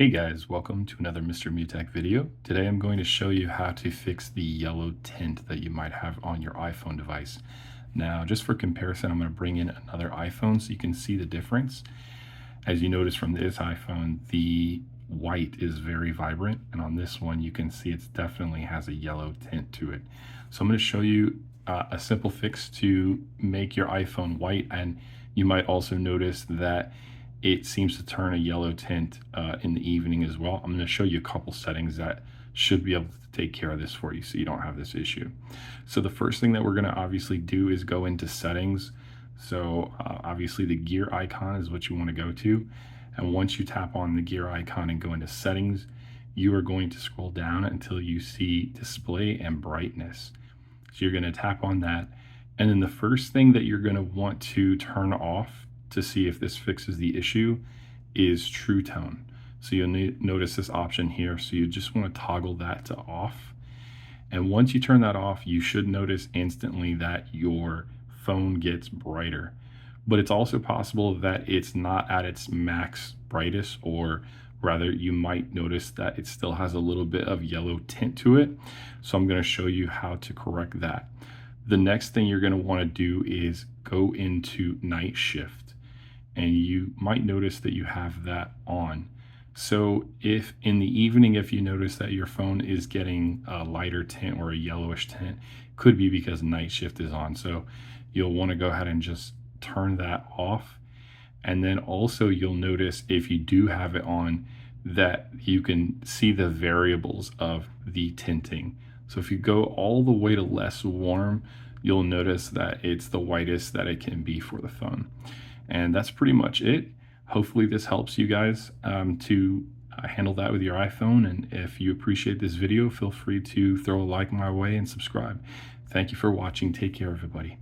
Hey guys, welcome to another Mr. Mutech video. Today I'm going to show you how to fix the yellow tint that you might have on your iPhone device. Now, just for comparison, I'm going to bring in another iPhone so you can see the difference. As you notice from this iPhone, the white is very vibrant, and on this one you can see it definitely has a yellow tint to it. So I'm going to show you a simple fix to make your iPhone white, and you might also notice that it seems to turn a yellow tint in the evening as well. I'm going to show you a couple settings that should be able to take care of this for you so you don't have this issue. So the first thing that we're going to obviously do is go into settings. So obviously the gear icon is what you want to go to. And once you tap on the gear icon and go into settings, you are going to scroll down until you see display and brightness. So you're going to tap on that. And then the first thing that you're going to want to turn off to see if this fixes the issue is True Tone. So you'll notice this option here. So you just want to toggle that to off. And once you turn that off, you should notice instantly that your phone gets brighter. But it's also possible that it's not at its max brightest, or rather you might notice that it still has a little bit of yellow tint to it. So I'm going to show you how to correct that. The next thing you're going to want to do is go into night shift. And you might notice that you have that on. So if in the evening, if you notice that your phone is getting a lighter tint or a yellowish tint, could be because night shift is on. So you'll want to go ahead and just turn that off. And then also you'll notice if you do have it on that you can see the variables of the tinting. So if you go all the way to less warm, you'll notice that it's the whitest that it can be for the phone. And that's pretty much it. Hopefully this helps you guys to handle that with your iPhone. And if you appreciate this video, feel free to throw a like my way and subscribe. Thank you for watching. Take care, everybody.